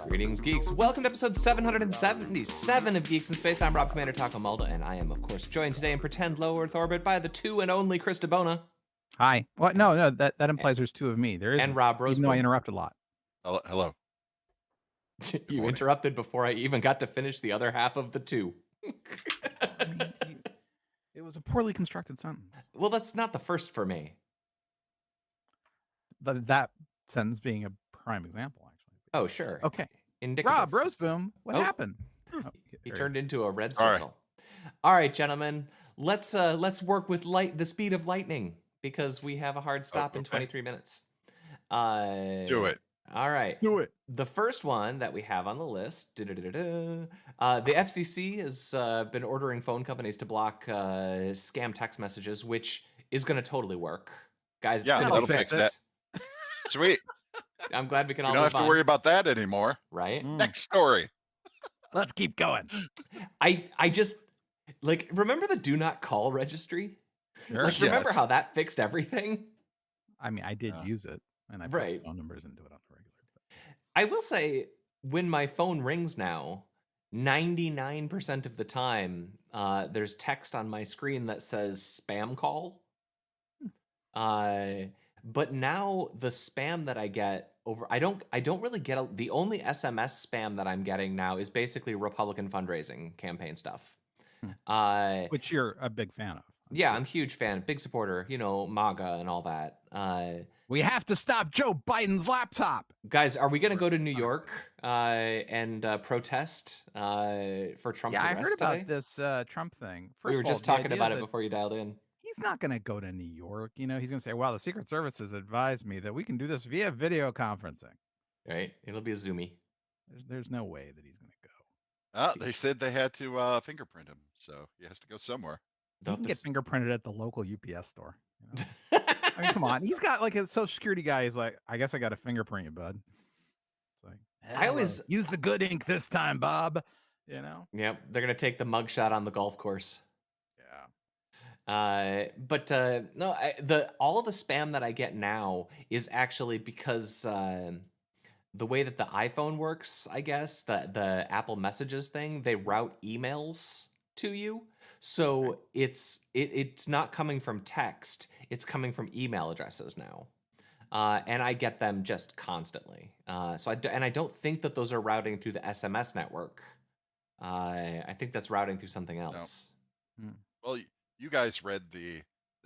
Greetings, geeks. Welcome to episode 777 of Geeks in Space. I'm Rob Commander Taco Malda, and I am, of course, joined today in pretend low Earth orbit by the two and only Chris DeBona. Hi. What? No, that implies there's two of me. There is, and Rob Rose. Even though I interrupt a lot. Hello. You interrupted before I even got to finish the other half of the two. I mean, it was a poorly constructed sentence. Well, that's not the first for me. But that sentence being a prime example, actually. Oh, sure. Okay. Indicative. Rob Roseboom, what happened? He turned into a red All right. circle. All right, gentlemen. Let's work with the speed of lightning because we have a hard stop in 23 minutes. Do it. All right. Do it. The first one that we have on the list, the FCC has been ordering phone companies to block scam text messages, which is going to totally work. Guys, it's going to be that'll fix fixed. Sweet. I'm glad we can all You don't have to worry about that anymore. Right? Next story. Let's keep going. I just, remember the do not call registry? Sure. Remember Yes. how that fixed everything? I mean, I did use it, and I Right. put phone numbers into it on the regular. I will say, when my phone rings now, 99% of the time, there's text on my screen that says spam call. But now the spam that I get I don't really get the only SMS spam that I'm getting now is basically Republican fundraising campaign stuff. Which you're a big fan of. Yeah, I'm a huge fan, big supporter, MAGA and all that. We have to stop Joe Biden's laptop. Guys, are we going to go to New York and protest for Trump's Yeah, I arrest heard about today? this Trump thing. We First were of all, just the talking idea about it that before you dialed in. He's not going to go to New York. He's going to say, well, the Secret Service has advised me that we can do this via video conferencing. Right? It'll be a Zoomy. There's no way that he's going to go. They said they had to fingerprint him, so he has to go somewhere. He can get fingerprinted at the local UPS store. I mean, come on. He's got his Social Security guy. He's like, I guess I got to fingerprint you, bud. It's like, I always use the good ink this time, Bob. Yep, they're gonna take the mugshot on the golf course. Yeah. No, all of the spam that I get now is actually because the way that the iPhone works, I guess, the Apple Messages thing, they route emails to you. So it's not coming from text, it's coming from email addresses now. And I get them just constantly. I don't think that those are routing through the SMS network. I think that's routing through something else. No. Well, you guys read the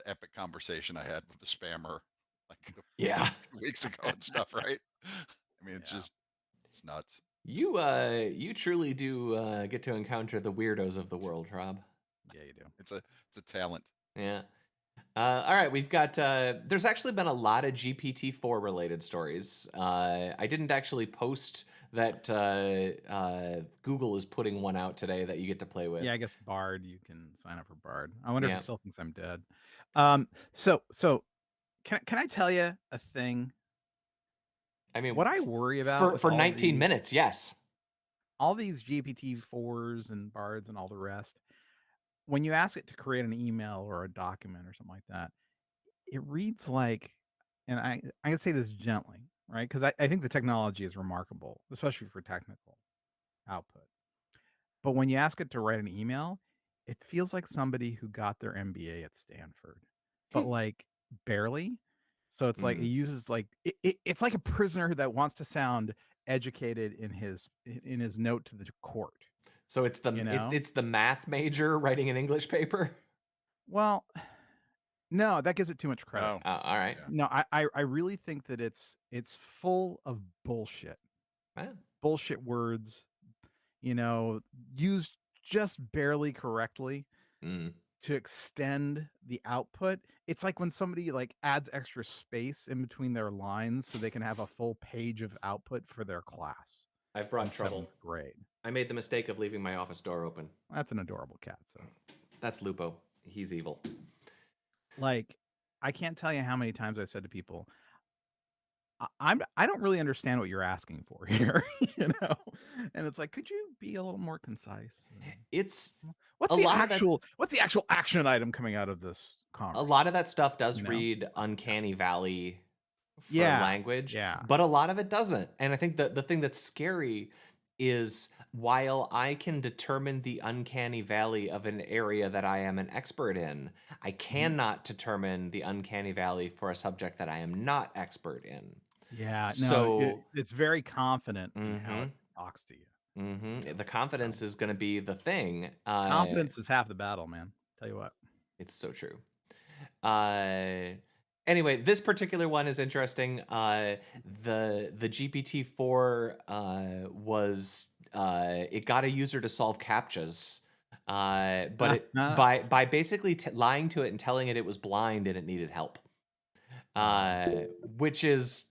epic conversation I had with the spammer Yeah. 2 weeks ago and stuff, right? I mean, it's nuts. You truly do get to encounter the weirdos of the world, Rob. Yeah, you do. It's a talent. Yeah. All right, we've got. There's actually been a lot of GPT-4 related stories. I didn't actually post that Google is putting one out today that you get to play with. Yeah, I guess Bard. You can sign up for Bard. I wonder if it still thinks I'm dead. So can I tell you a thing? I mean, what I worry about for 19 minutes, yes. All these GPT-4s and Bards and all the rest. When you ask it to create an email or a document or something like that, it reads like, and I can say this gently, right? Because I think the technology is remarkable, especially for technical output. But when you ask it to write an email, it feels like somebody who got their MBA at Stanford, but barely. So it's like it uses it's like a prisoner that wants to sound educated in his note to the court. So it's the it's the math major writing an English paper. Well, no, that gives it too much credit. Oh, all right. No, I really think that it's full of bullshit. Bullshit words, used just barely correctly to extend the output. It's like when somebody adds extra space in between their lines so they can have a full page of output for their class. I've brought trouble. Great. I made the mistake of leaving my office door open. That's an adorable cat. So that's Lupo. He's evil. I can't tell you how many times I've said to people, I don't really understand what you're asking for here, And it's like, could you be a little more concise? It's what's the actual action item coming out of this A conversation. lot of that stuff does You know? read uncanny valley for Yeah, language, yeah. but a lot of it doesn't. And I think that the thing that's scary is while I can determine the uncanny valley of an area that I am an expert in, I cannot determine the uncanny valley for a subject that I am not expert in. Yeah, no, So, it's very confident in how it mhm, talks to you. the confidence is going to be the thing. Confidence is half the battle, man. Tell you what. It's so true. Anyway, this particular one is interesting. The GPT-4 was it got a user to solve CAPTCHAs, but it by basically lying to it and telling it was blind and it needed help, which is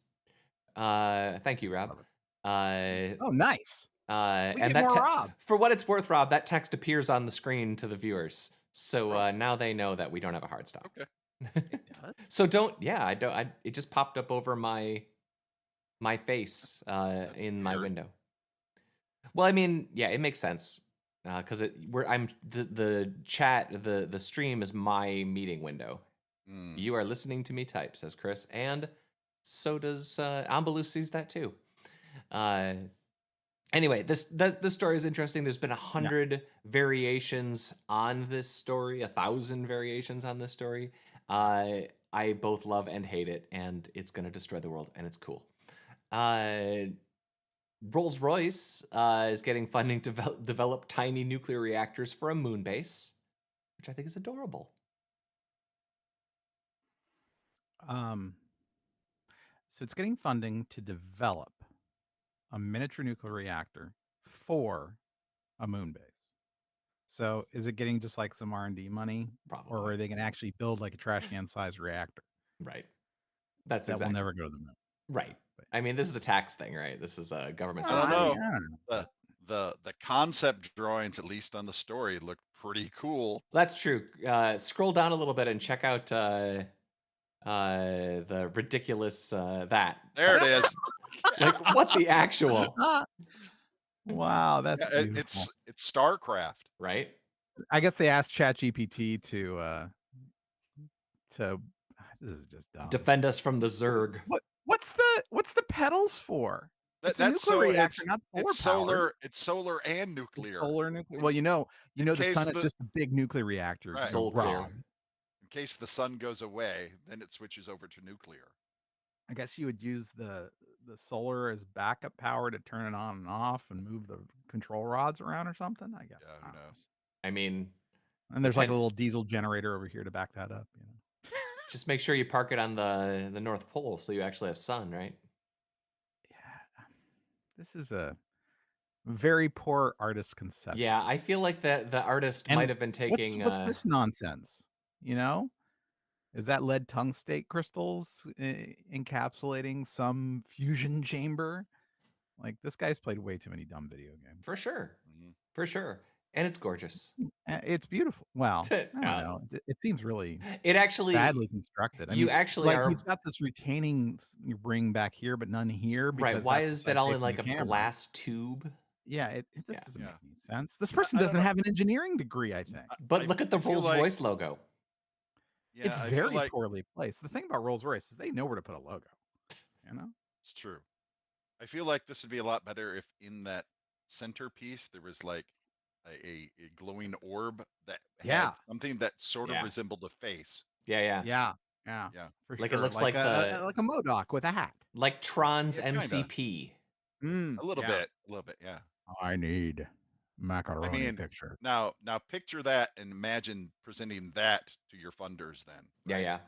thank you, Rob. Oh, nice. We And get that more Rob. for what it's worth, Rob, that text appears on the screen to the viewers, so now they know that we don't have a hard stop. Okay. It does. So I don't. It just popped up over my face in my weird. window. Well, I mean, yeah, it makes sense because the chat, the stream is my meeting window. You are listening to me type, says Chris, and so does Ambaloo sees that too. Anyway, this story is interesting. There's been 100 variations on this story, 1,000 variations on this story. I both love and hate it, and it's going to destroy the world, and it's cool. Rolls-Royce is getting funding to develop tiny nuclear reactors for a moon base, which I think is adorable. So it's getting funding to develop a miniature nuclear reactor for a moon base. So is it getting just like some R&D money? Probably. Or are they going to actually build like a trash can sized reactor? Right. That's that exactly. will never go to the moon. Right. I mean, this is a tax thing, right? This is a government. I don't subsidy. know. The concept drawings, at least on the story, look pretty cool. That's true. Scroll down a little bit and check out the ridiculous that. There it is. Like what the actual? Wow, that's beautiful. It's StarCraft, right? I guess they asked ChatGPT to this is just dumb. Defend us from the Zerg. What's the pedals for? It's a nuclear reactor, not solar. It's solar and nuclear. Solar nuclear. Well, you know the sun is just a big nuclear reactor. Right. Soul clear. In case the sun goes away, then it switches over to nuclear. I guess you would use the solar as backup power to turn it on and off and move the control rods around or something. I guess. Yeah, who knows? I mean, and there's like a little diesel generator over here to back that up. You know. Just make sure you park it on the North Pole so you actually have sun, right? Yeah. This is a very poor artist conception. Yeah, I feel like the artist might have been taking what's this nonsense. You know, is that lead tungstate crystals encapsulating some fusion chamber? Like this guy's played way too many dumb video games. For sure, for sure, and it's gorgeous. It's beautiful. Well, I don't know. It seems really. It actually badly constructed. You actually are. He's got this retaining ring back here, but none here. Right? Why is that all in like a glass tube? Yeah, it just doesn't make any sense. This person doesn't have an engineering degree, I think. But look at the Rolls-Royce logo. Yeah, it's very poorly placed. The thing about Rolls-Royce is they know where to put a logo. You know, it's true. I feel like this would be a lot better if in that centerpiece there was like a glowing orb that had something that sort of resembled a face. Yeah. For like sure. It looks like a MODOK with a hat, like Tron's MCP. A little bit, yeah. I need macaroni picture. Now picture that and imagine presenting that to your funders then. Right? Yeah.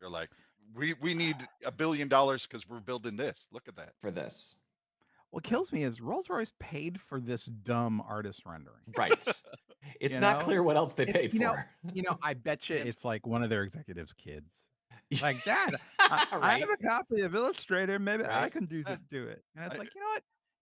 You're like, we need $1 billion because we're building this. Look at that. For this. What kills me is Rolls-Royce paid for this dumb artist rendering. Right. It's not clear what else they paid for. I bet you it's like one of their executives' kids. Like, Dad, I have a copy of Illustrator. Maybe I can do it. And it's like,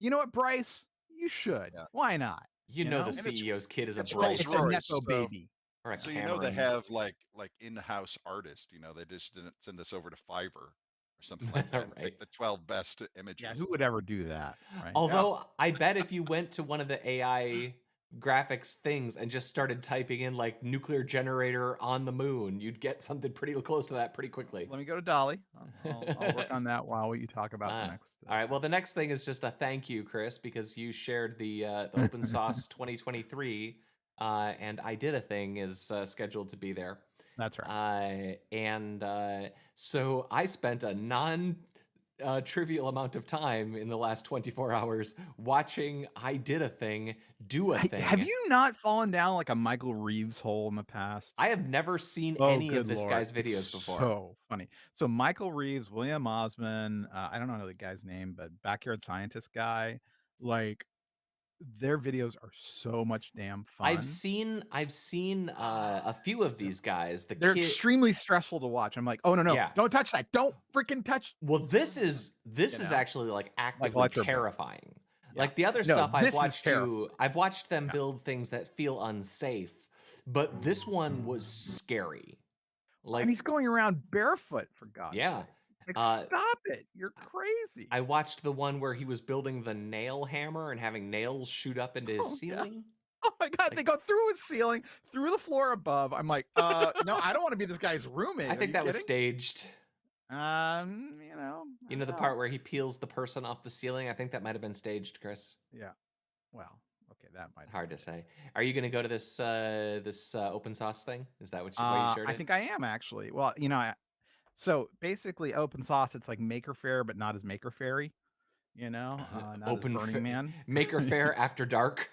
you know what, Bryce? You should. Yeah. Why not? You know the CEO's kid is a Bryce. It's a Nepo baby. Or a so they have like in-house artists. They just didn't send this over to Fiverr or something like that. Right. Like the 12 best images. Yeah, who would ever do that? Right? Although I bet if you went to one of the AI graphics things and just started typing in like nuclear generator on the moon, you'd get something pretty close to that pretty quickly. Let me go to Dolly. I'll work on that while you talk about the next. All right. Well, the next thing is just a thank you, Chris, because you shared the Open Sauce 2023, and I Did a Thing is scheduled to be there. That's right. So I spent a trivial amount of time in the last 24 hours watching I Did a Thing do a thing. Have you not fallen down like a Michael Reeves hole in the past? I have never seen any of this Lord. guy's videos before. So funny. So Michael Reeves, William Osman, I don't know the guy's name, but Backyard Scientist guy, like their videos are so much damn fun. I've seen a few of these guys. They're extremely stressful to watch. I'm like, oh no, Yeah. don't touch that. Don't freaking touch. Well, this is actually like actively terrifying. Yeah. Like the other stuff I've watched them build things that feel unsafe, but this one was scary. Like, and he's going around barefoot, for God's yeah. sakes. Like, stop it. You're crazy. I watched the one where he was building the nail hammer and having nails shoot up into his ceiling. Yeah. Oh my God, like, they go through his ceiling, through the floor above. I'm like, no, I don't want to be this guy's roommate. I think that was staged. You know the part where he peels the person off the ceiling. I think that might have been staged, Chris. Yeah. Well, okay, that might. Hard to say. Are you going to go to this open sauce thing? Is that what you shared? I think I am actually. Well, so basically, open sauce. It's like Maker Faire, but not as Maker Fairy. Not open as Burning Man. Maker Faire after dark.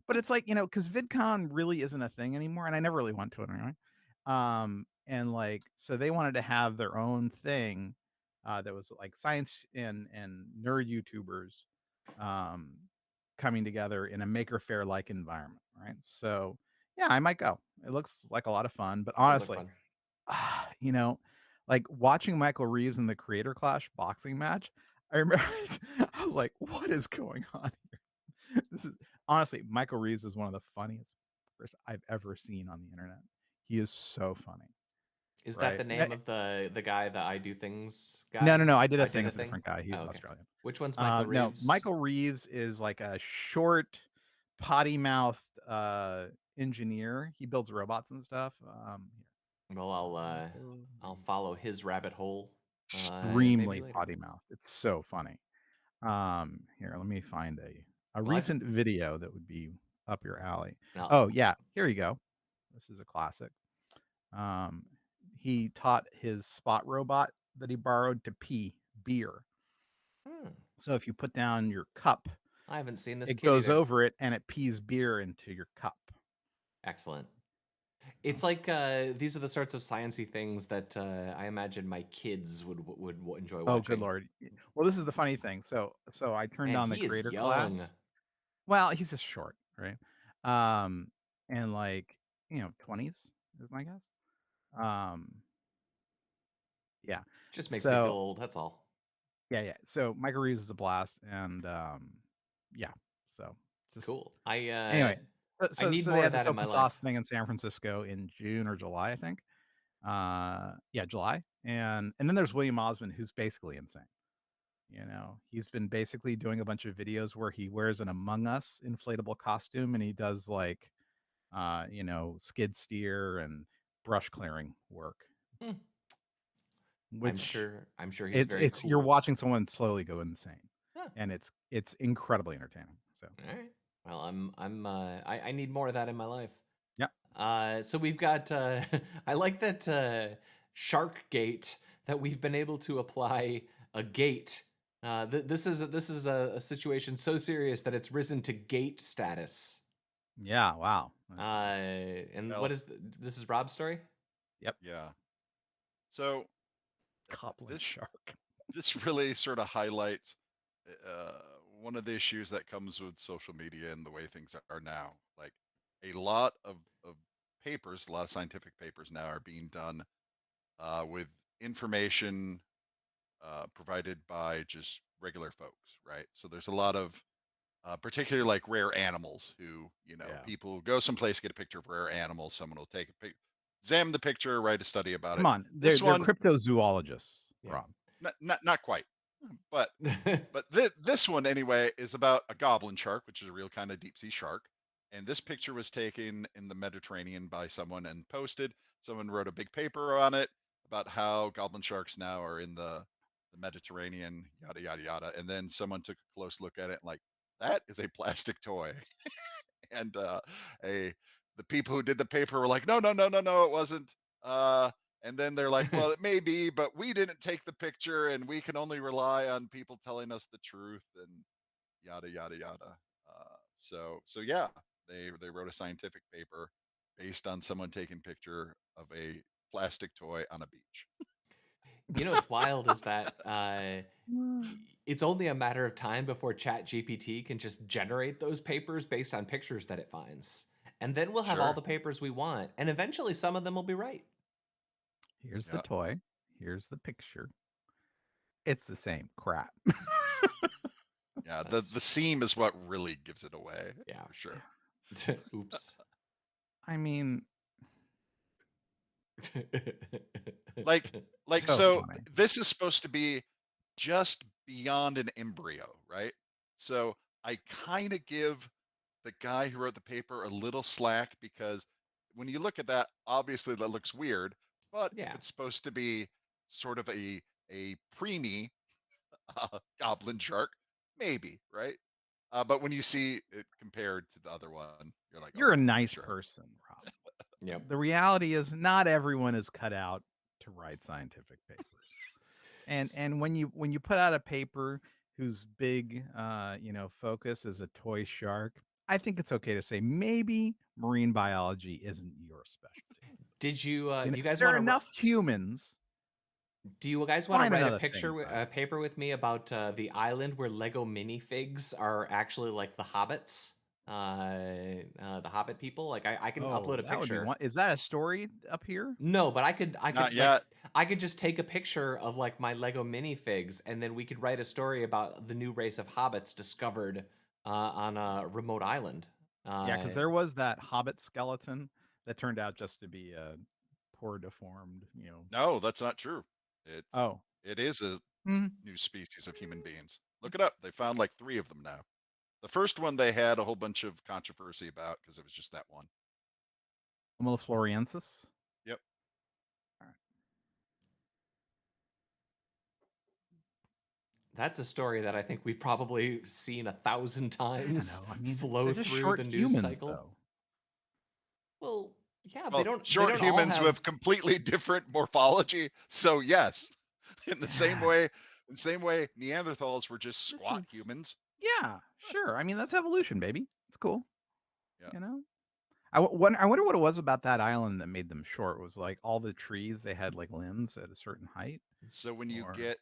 But it's like because VidCon really isn't a thing anymore, and I never really went to it anyway. And like, so they wanted to have their own thing that was like science and nerd YouTubers coming together in a Maker Faire like environment, right? So yeah, I might go. It looks like a lot of fun, but honestly, like watching Michael Reeves in the Creator Clash boxing match, I remember I was like, what is going on here? This is honestly, Michael Reeves is one of the funniest person I've ever seen on the internet. He is so funny. Is that the name of the guy, the I Do Things guy? No. I Did a Thing is a different guy. He's Australian. Which one's Michael Reeves? No, Michael Reeves is like a short, potty-mouthed engineer. He builds robots and stuff. Well, I'll follow his rabbit hole. Extremely potty-mouthed. It's so funny. Here, let me find a recent video that would be up your alley. Oh yeah, here you go. This is a classic. He taught his spot robot that he borrowed to pee beer. So if you put down your cup, I haven't seen this. It goes over it and it pees beer into your cup. Excellent. It's like these are the sorts of sciencey things that I imagine my kids would enjoy watching. Oh, good Lord. Well, this is the funny thing. So I turned on the Creator Class. Well, he's just short, right? And like, 20s is my guess. Yeah. Just makes me feel old, that's all. Yeah. So Michael Reeves is a blast, and yeah. So just cool. Anyway, so I need so more they of had that this in my open life. sauce thing in San Francisco in June or July, I think. Yeah, July. And then there's William Osman, who's basically insane. He's been basically doing a bunch of videos where he wears an Among Us inflatable costume and he does like skid steer and brush clearing work. Which I'm sure he's very cool. You're watching someone slowly go insane. And it's incredibly entertaining. So all right. Well, I need more of that in my life. Yeah. So we've got I like that Sharkgate, that we've been able to apply a gate. This is a situation so serious that it's risen to gate status. Yeah, wow. And what is this is Rob's story? Yep. Yeah. So Goblin shark. This really sort of highlights one of the issues that comes with social media and the way things are now. Like a lot of papers, a lot of scientific papers now are being done with information provided by just regular folks, right? So there's a lot of particularly like rare animals who, people go someplace, get a picture of rare animals, someone will take a examine the picture, write a study about it. Come on, they're cryptozoologists, Rob. Not quite, but this one anyway is about a goblin shark, which is a real kind of deep sea shark. And this picture was taken in the Mediterranean by someone and posted. Someone wrote a big paper on it about how goblin sharks now are in the Mediterranean, yada yada yada. And then someone took a close look at it, and like, that is a plastic toy. And a the people who did the paper were like, no, no, no, no, no, it wasn't. And then they're like, well, it may be, but we didn't take the picture, and we can only rely on people telling us the truth, and yada yada yada. So yeah, they wrote a scientific paper based on someone taking picture of a plastic toy on a beach. You know what's wild is that Mm. it's only a matter of time before ChatGPT can just generate those papers based on pictures that it finds. And then we'll have all Sure. the papers we want. And eventually some of them will be right. Here's the Yeah. toy. Here's the picture. It's the same crap. Yeah. The That's- the seam is what really gives it away. Yeah. For sure. Oops. I mean, Like so funny. this is supposed to be just beyond an embryo, right? So I kind of give the guy who wrote the paper a little slack, because when you look at that, obviously that looks weird. But Yeah. if it's supposed to be sort of a preemie goblin shark, maybe, right? But when you see it compared to the other one, you're like, You're oh a yeah, for nice sure. person, Rob. Yep. The reality is not everyone is cut out to write scientific papers. And when you put out a paper whose big focus is a toy shark, I think it's okay to say maybe marine biology isn't your specialty. Did you you guys there are want to enough humans. Do you guys want to Find write a another picture, thing, a paper with me about the island where Lego minifigs are actually like the hobbits, the Hobbit people? Like I can upload a That would be picture. one. Is that a story up here? No, but I could Not like yet. I could just take a picture of like my Lego minifigs, and then we could write a story about the new race of hobbits discovered on a remote island. Yeah, because there was that hobbit skeleton that turned out just to be a poor deformed, No, that's not true. It's Oh. it is a Hmm. new species of human beings. Look it up. They found like 3 of them now. The first one they had a whole bunch of controversy about because it was just that one. Homo floresiensis. Yep. That's a story that I think we've probably seen 1,000 times I mean, flow they're just through short the news humans, cycle. though. Well, yeah, Well, they short don't all humans who have have completely different morphology. So yes, in the same way, Neanderthals were just This squat is- humans. Yeah, sure. I mean, that's evolution, baby. It's cool. Yeah. I wonder what it was about that island that made them short. It was like all the trees, they had like limbs at a certain height. So when you Or- get,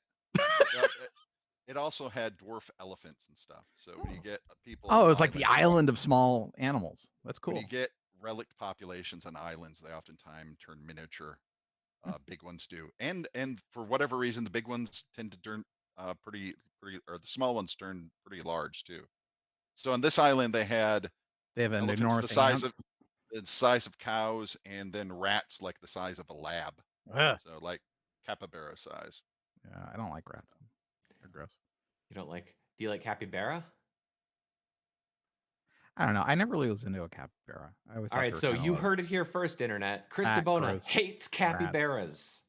it also had dwarf elephants and stuff. So when you get people, Oh, on it was like the islands, island of small animals. That's cool. when you get relict populations on islands, they oftentimes turn miniature. Big ones do, and for whatever reason, the big ones tend to turn pretty, or the small ones turn pretty large too. So on this island, they had They have an elephants enormous the size of cows, and then rats like the size of a lab. Ugh. So like capybara size. Yeah, I don't like rats. They're gross. You don't like? Do you like capybara? I don't know. I never really was into a capybara. I always All thought right, they were so kinda you like heard it here first, internet. Chris fat, DeBona gross hates capybaras.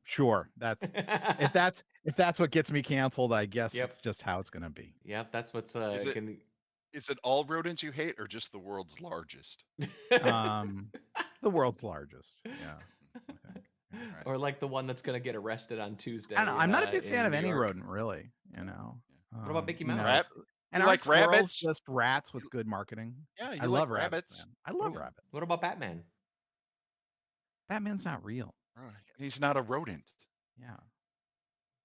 Sure. That's if that's what gets me canceled, I guess Yep. it's just how it's gonna be. Yep, that's what's Is it all rodents you hate, or just the world's largest? The world's largest. Yeah. I think. Right. Or like the one that's gonna get arrested on Tuesday. I don't know. I'm not a big in fan of New any York. rodent, really. What about Mickey you know, Mouse? and You aren't like squirrels rabbits? just rats with good marketing? Yeah, you I like love rabbits. rabbits. Man. I love rabbits. What about Batman? Batman's not real. Right. He's not a rodent. Yeah.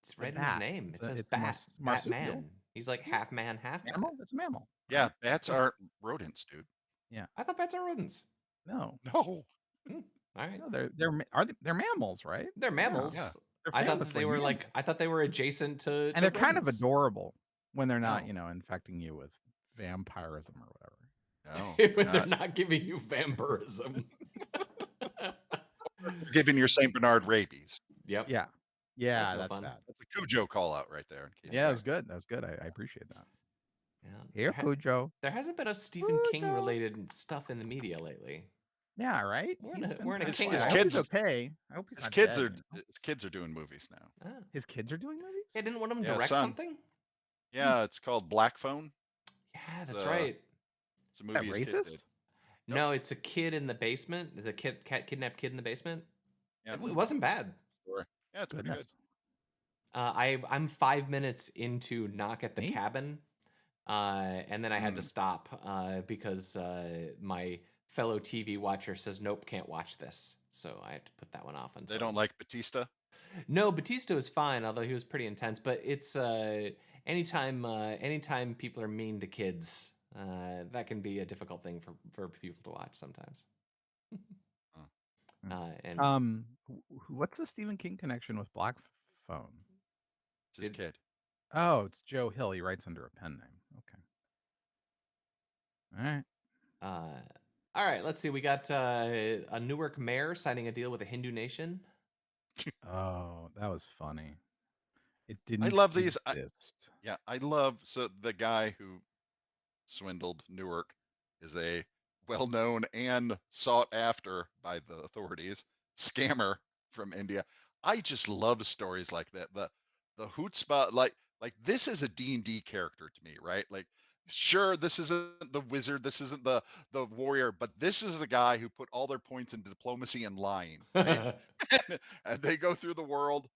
It's a right in his bat. name. It says It's a marsupial. Batman. He's like half man, half bat. Mammal? It's a mammal. Yeah, right? bats aren't rodents, dude. Yeah. I thought bats are rodents. No. No. All right. No, they're mammals, right? They're mammals. Yeah. They're I thought that famously they were mammals. like I thought they were adjacent to And they're kind of rodents. adorable when they're not, No. infecting you with vampirism or whatever. No. when they're not giving you vampirism. Giving your Saint Bernard rabies. Yep. Yeah. That's no That's fun. bad. That's a Cujo call out right there. In case Yeah, that was good. That was good. I appreciate that. Yeah. Here, Cujo. There hasn't been a Stephen King Cujo. related stuff in the media lately. Yeah, right. We're He's in been a kinda King quiet. I His hope lull. he's kids, okay. I hope he's his not kids dead. are You know? his kids are doing movies now. Ah. His kids are doing movies. Hey, didn't one of them Yeah, direct son. something? Yeah, it's called Black Phone. Yeah, It's that's a right. it's a That movie his kid did. racist? Nope. No, it's a kid in the basement. There's a kidnapped kid in the basement. Yep. It wasn't bad. Story. Yeah, it's pretty good. Goodness. I'm 5 minutes into Knock at the Neat. Cabin, and then I had to stop because my fellow TV watcher says, "Nope, can't watch this." So I had to put that one off until. They don't like Batista. No, Batista was fine, although he was pretty intense. But it's anytime people are mean to kids, that can be a difficult thing for people to watch sometimes. And What's the Stephen King connection with Black Phone? It's his kid. Oh, it's Joe Hill. He writes under a pen name. Okay. All right. All right, let's see. We got a Newark mayor signing a deal with a Hindu nation. Oh, that was funny. It didn't. I love these. Exist. I love. So the guy who swindled Newark is a well-known and sought after by the authorities scammer from India. I just love stories like that. The chutzpah, like this is a D&D character to me, right? Like, sure, this isn't the wizard, this isn't the warrior, but this is the guy who put all their points into diplomacy and lying, right? And they go through the world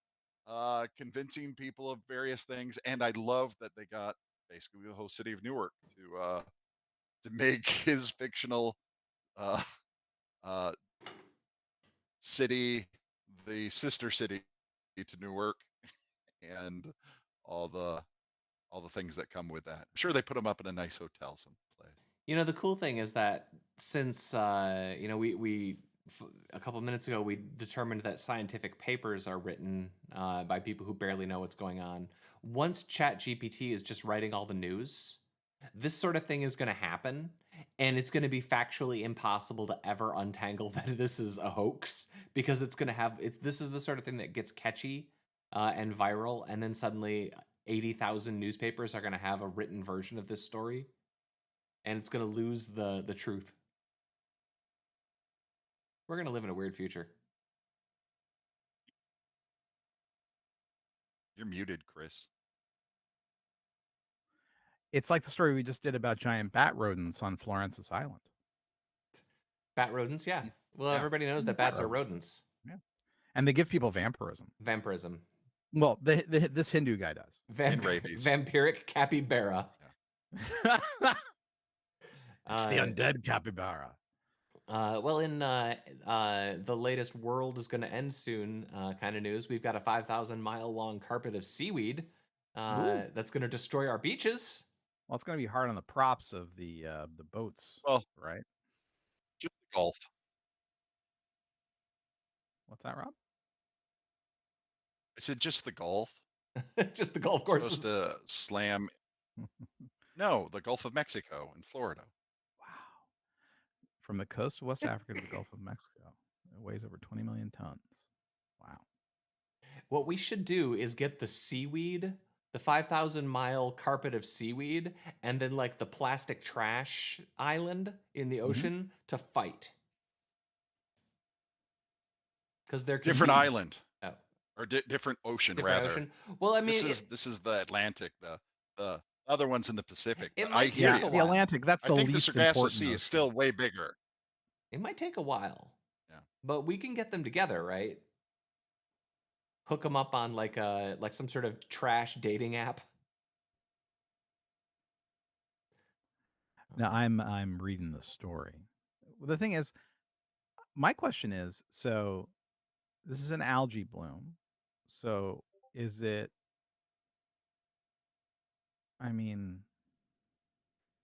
convincing people of various things, and I love that they got basically the whole city of Newark to make his fictional uh, uh, city the sister city to Newark, and all the things that come with that. I'm sure they put him up in a nice hotel someplace. You know, the cool thing is that since we a couple of minutes ago we determined that scientific papers are written by people who barely know what's going on. Once ChatGPT is just writing all the news, this sort of thing is going to happen, and it's going to be factually impossible to ever untangle that this is a hoax, because it's going to have this is the sort of thing that gets catchy and viral, and then suddenly 80,000 newspapers are going to have a written version of this story, and it's going to lose the truth. We're going to live in a weird future. You're muted, Chris. It's like the story we just did about giant bat rodents on Florence's Island. Bat rodents, yeah. Well, Yeah. everybody knows that bats are rodents. Yeah. And they give people vampirism. Vampirism. Well, this Hindu guy does. And rabies. Vampiric capybara. It's the undead capybara. Well, in the latest "World is going to end soon" kind of news, we've got a 5,000-mile long carpet of seaweed that's going to destroy our beaches. Well, it's going to be hard on the props of the boats. Well, right? Just the golf. What's that, Rob? I said just the golf. Just the golf courses. Supposed to slam. No, the Gulf of Mexico in Florida. Wow. From the coast of West Africa to the Gulf of Mexico. It weighs over 20 million tons. Wow. What we should do is get the seaweed, the 5,000-mile carpet of seaweed, and then like the plastic trash island in the ocean to fight. Because they're different island. Oh. Or different ocean, Different rather. ocean. Well, I mean, this is the Atlantic. The other one's in the Pacific. It but might I hear take you. a The while. Atlantic, that's I the think the least Sargasso important Sea ocean. is still way bigger. It might take a while. Yeah. But we can get them together, right? Hook them up on like some sort of trash dating app. Now I'm reading the story. The thing is, my question is, so this is an algae bloom. So is it, I mean,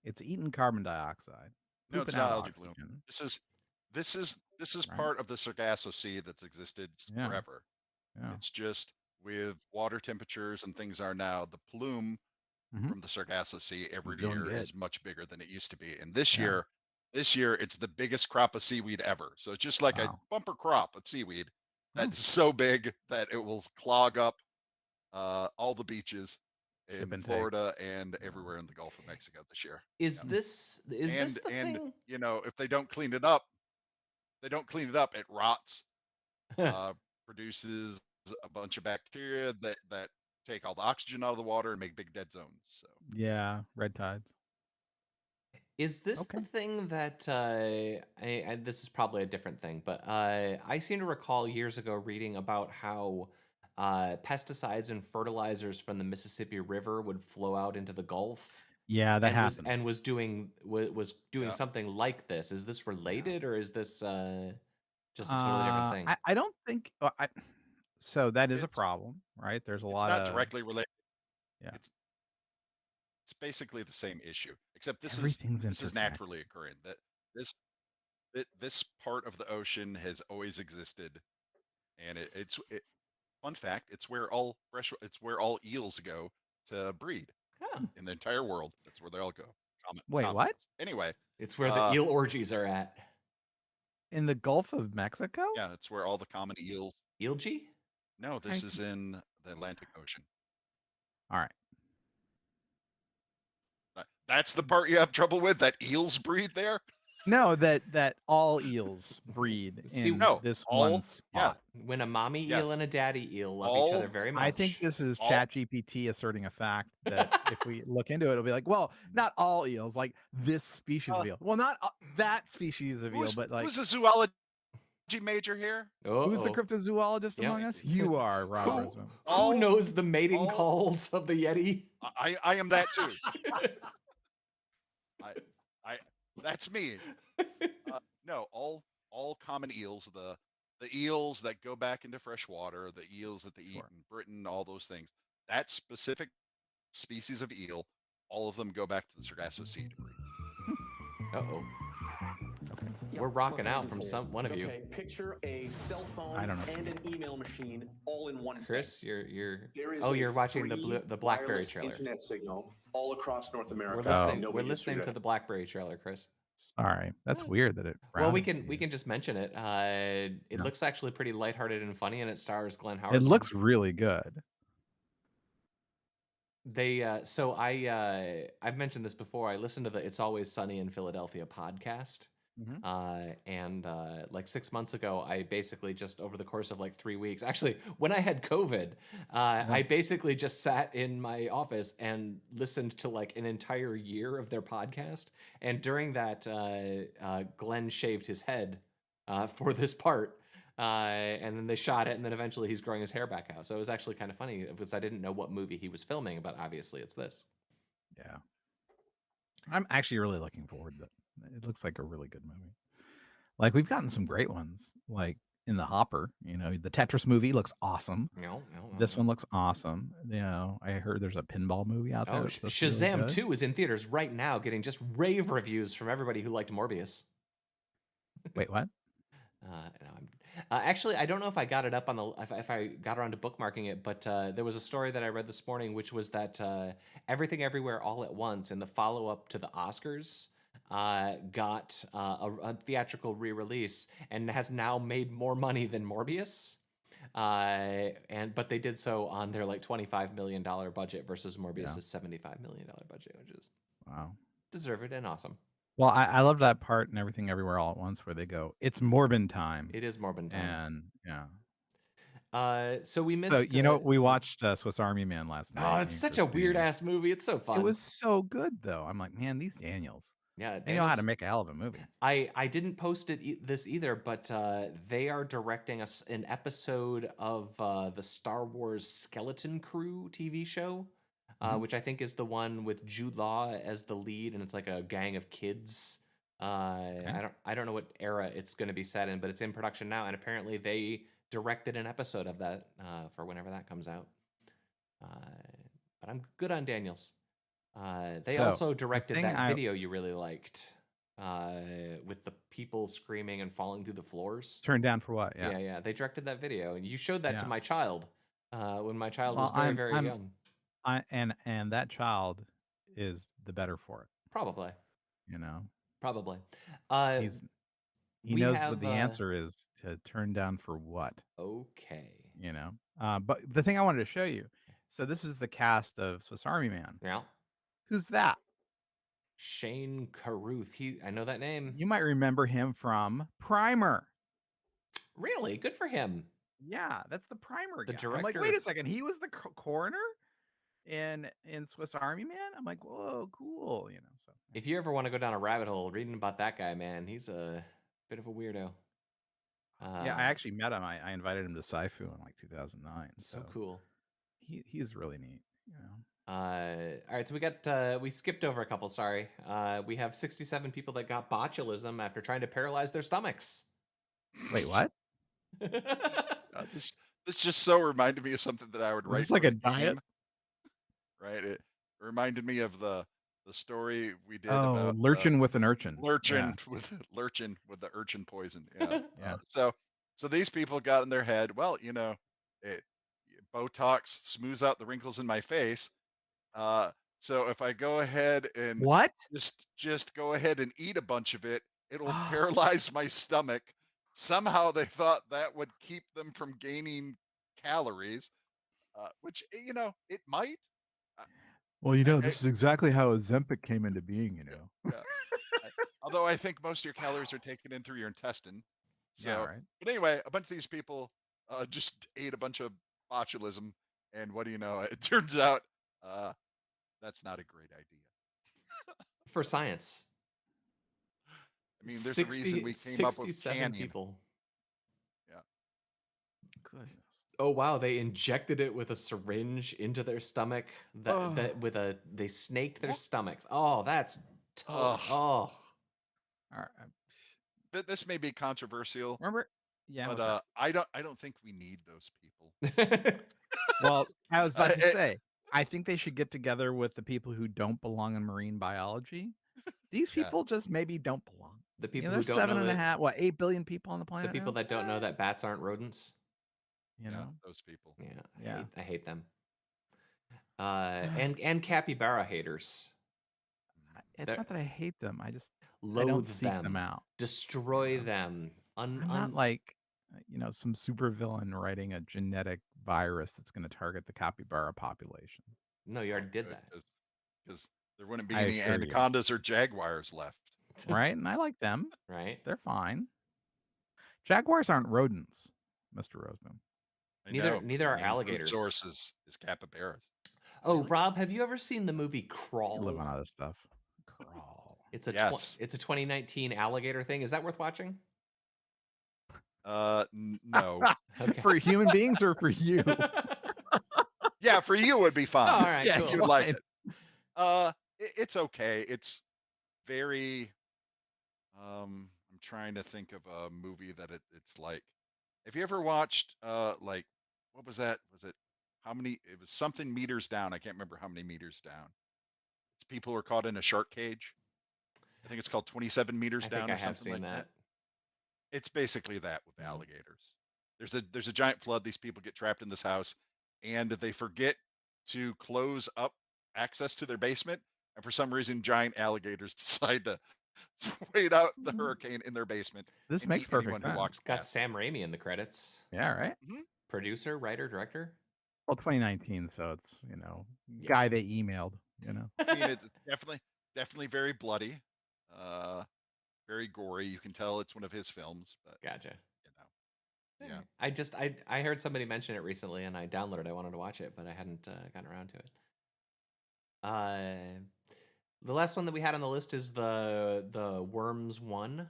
it's eating carbon dioxide. No, it's pooping not out algae bloom. oxygen. This is Right. part of the Sargasso Sea that's existed Yeah. forever. Yeah. It's just with water temperatures and things are now, the plume from the Sargasso Sea every doing year good. is much bigger than it used to be. And this Yeah. year it's the biggest crop of seaweed ever. So it's just like a Wow. bumper crop of seaweed that's so big that it will clog up all the beaches. in and Florida takes. and everywhere in the Gulf of Mexico this year. Is Yep. this the And thing? you know, if they don't clean it up, it rots, produces a bunch of bacteria that take all the oxygen out of the water and make big dead zones. So Yeah, red tides. Is this the Okay. thing that this is probably a different thing, but I seem to recall years ago reading about how pesticides and fertilizers from the Mississippi River would flow out into the Gulf Yeah, that and happens. was doing yeah, something like this. Is this related or is this just a totally different thing? I don't think. So that is a it's problem, right? There's a it's lot not of directly related. yeah. It's basically the same issue, except Everything's this is interconnected. naturally occurring. That this this part of the ocean has always existed, and fun fact, it's where all eels go to breed Oh, in the entire world. That's where they all go. Wait, Common what? eels. Anyway, it's where the eel orgies are at. In the Gulf of Mexico? yeah, it's where all the common eels. Eelgy? No, this is in the Atlantic Ocean. All right. That's the part you have trouble with. That eels breed there. No, that all eels breed See, in No, this all one spot. when a mommy eel Yes. and a daddy eel love each other All very much. I think this is all- ChatGPT asserting a fact that if we look into it, it'll be like, well, not all eels, like this species of eel. Well, not that species of eel, but like who's the zoology major here? who's the Uh-oh. cryptozoologist Yep. among us? You are, Rob. Who knows the mating calls of the Yeti? I am that too. I that's me. No, all common eels, the eels that go back into fresh water, the eels that they eat in Britain, all those things. That specific species of eel, all of them go back to the Sargasso Sea to breed. Uh-oh. Okay. We're rocking out from one of you. Okay, picture a cell phone I don't know. and an email machine all in one Chris, thing. you're There is oh, a you're watching free the Blackberry wireless trailer. internet signal all across North America. We're listening to the Blackberry trailer, Chris. Sorry, that's weird that it. Well, we can just mention it. It looks actually pretty lighthearted and funny, and it stars Glen Howerton. It looks really good. They so I've mentioned this before. I listened to the "It's Always Sunny in Philadelphia" podcast. And like 6 months ago, I basically just over the course of like 3 weeks, actually, when I had COVID, I basically just sat in my office and listened to like an entire year of their podcast. And during that, Glenn shaved his head for this part. And then they shot it, and then eventually he's growing his hair back out. So it was actually kind of funny because I didn't know what movie he was filming, but obviously it's this. Yeah. I'm actually really looking forward to it. It looks like a really good movie. Like we've gotten some great ones, like in the hopper. You know, the Tetris movie looks awesome. This one looks awesome. You know, I heard there's a pinball movie out there. Shazam 2 is in theaters right now, getting just rave reviews from everybody who liked Morbius. Wait, what? Actually, I don't know if I got it up on the if I got around to bookmarking it, but there was a story that I read this morning, which was that Everything Everywhere All at Once, in the follow up to the Oscars, got a theatrical re-release and has now made more money than Morbius. But they did so on their like $25 million budget versus Morbius's $75 million budget, which is deserved and awesome. Well, I love that part in Everything Everywhere All at Once where they go, it's Morbin time. It is Morbin time. And so we missed. So, we watched Swiss Army Man last night. Oh, it's such a weird ass movie. It's so fun. It was so good though. I'm like, man, these Daniels. Yeah, they know how to make a hell of a movie. I didn't post this either, but they are directing an episode of the Star Wars Skeleton Crew TV show, which I think is the one with Jude Law as the lead, and it's like a gang of kids. I don't know what era it's going to be set in, but it's in production now, and apparently they directed an episode of that for whenever that comes out. But I'm good on Daniels. They also directed that video you really liked with the people screaming and falling through the floors. Turned down for what? Yeah. They directed that video, and you showed that to my child when my child was very young. And that is the better for it. Probably. Probably. He knows what the answer is to turn down for what. Okay. But the thing I wanted to show you So this is the cast of Swiss Army Man. Yeah. Who's that? Shane Carruth. I know that name. You might remember him from Primer. Really? Good for him. Yeah, that's the Primer The guy. I'm like, wait director. a second, he was the coroner in Swiss Army Man? I'm like, whoa, cool, so. If you ever want to go down a rabbit hole reading about that guy, man, he's a bit of a weirdo. Yeah, I actually met him. I invited him to Sci-Fu in like 2009. So cool. He's really neat. All right, so we skipped over a couple. Sorry, we have 67 people that got botulism after trying to paralyze their stomachs. Wait, what? This just so reminded me of something that I would write. Is this like a diet? Right. It reminded me of the story we did Oh, about lurchin with an urchin. Lurchin with the urchin poison. Yeah. Yeah. So these people got in their head, well, Botox smooths out the wrinkles in my face. So if I go ahead and What? just go ahead and eat a bunch of it, it'll paralyze my stomach. Somehow they thought that would keep them from gaining calories, which it might. Well, this is exactly how Ozempic came into being, Yeah. Although I think most of your calories are taken in through your intestine. So, yeah, right. But anyway, a bunch of these people just ate a bunch of botulism, and what do you know? It turns out that's not a great idea. For science. I mean, there's a reason we came up with canning. People. Yeah. Goodness. Oh wow, they injected it with a syringe into their stomach. They snaked their stomachs. Oh, that's All right. This may be controversial. Remember? Yeah. But I don't think we need those people. Well, I was about to say, I think they should get together with the people who don't belong in marine biology. These people just maybe don't belong. The people there's who don't know 8 billion people on the planet. The people that don't know that bats aren't rodents. Those people. Yeah. I hate them. And capybara haters. It's not that I hate them. I just loathe them out. Destroy them. I'm not like some supervillain writing a genetic virus that's going to target the capybara population. No, you already did that. Because there wouldn't be any anacondas or jaguars left. Right? And I like them. Right? They're fine. Jaguars aren't rodents, Mr. Roseboom. Neither are alligators. Source is capybaras. Oh, Rob, have you ever seen the movie Crawl? You live on other stuff. Crawl. It's a 2019 alligator thing. Is that worth watching? No. Okay. For human beings or for you? Yeah, for you would be fine. All right, yeah, cool. You would like it. It's okay. It's very. I'm trying to think of a movie that it's like. Have you ever watched like what was that? Was it how many? It was something meters down. I can't remember how many meters down. It's people who are caught in a shark cage. I think it's called 27 meters down. I think or I have something seen like that. It's basically that with alligators. There's a giant flood. These people get trapped in this house, and they forget to close up access to their basement. And for some reason, giant alligators decide to wait out the hurricane in their basement. This makes perfect sense. It's got Sam Raimi in the credits. Yeah, right. Mm-hmm. Producer, writer, director. Well, 2019, so it's guy they emailed. I mean, it's definitely very bloody, very gory. You can tell it's one of his films. But gotcha. Yeah. I heard somebody mention it recently, and I downloaded it. I wanted to watch it, but I hadn't gotten around to it. The last one that we had on the list is the Worms one.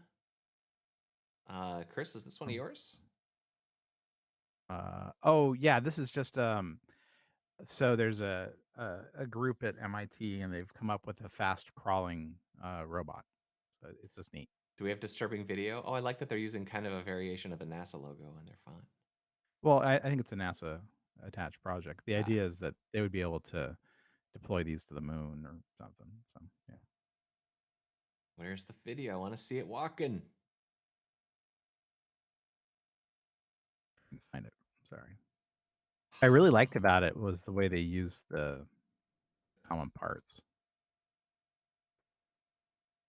Chris, is this one of yours? Oh yeah, this is just so there's a group at MIT, and they've come up with a fast crawling robot. So it's just neat. Do we have disturbing video? Oh, I like that they're using kind of a variation of the NASA logo on their font. Well, I think it's a NASA attached project. The idea is that they would be able to deploy these to the moon or something. So yeah. Where's the video? I want to see it walking. Find it. Sorry. I really liked about it was the way they used the common parts.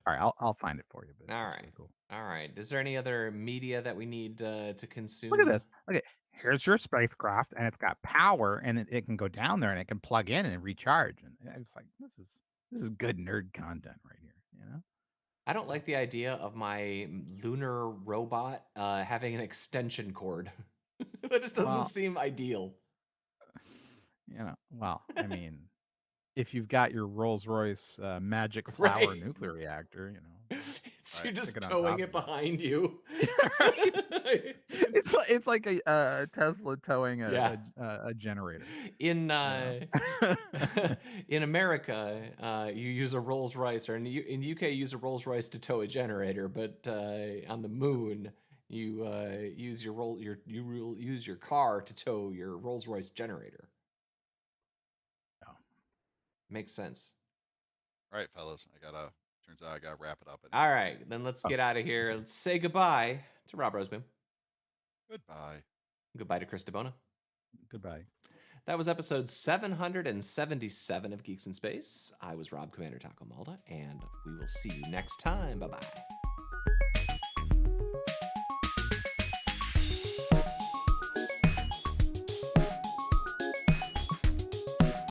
All right, I'll find it for you. But All it's right, really cool. All right. Is there any other media that we need to consume? Look at this. Okay, here's your spacecraft, and it's got power, and it can go down there, and it can plug in and recharge. And I was like, this is good nerd content right here, you know? I don't like the idea of my lunar robot having an extension cord. That just doesn't Well, seem ideal. you know, well, I mean, if you've got your Rolls-Royce magic flower Right. nuclear reactor, you know, It's, Right. you're just stick it on towing top it of it. behind you. Right? It's like a Tesla towing Yeah. a generator. In You know? in America, you use a Rolls Royce, or in the UK, you use a Rolls Royce to tow a generator. But on the moon, you use use your car to tow your Rolls Royce generator. Oh. Makes sense. All right, fellas. Turns out I gotta wrap it up. All right, then let's get out of here. Let's say goodbye to Rob Roseboom. Goodbye. Goodbye to Chris DeBona. Goodbye. That was episode 777 of Geeks in Space. I was Rob Commander Taco Malda, and we will see you next time. Bye-bye.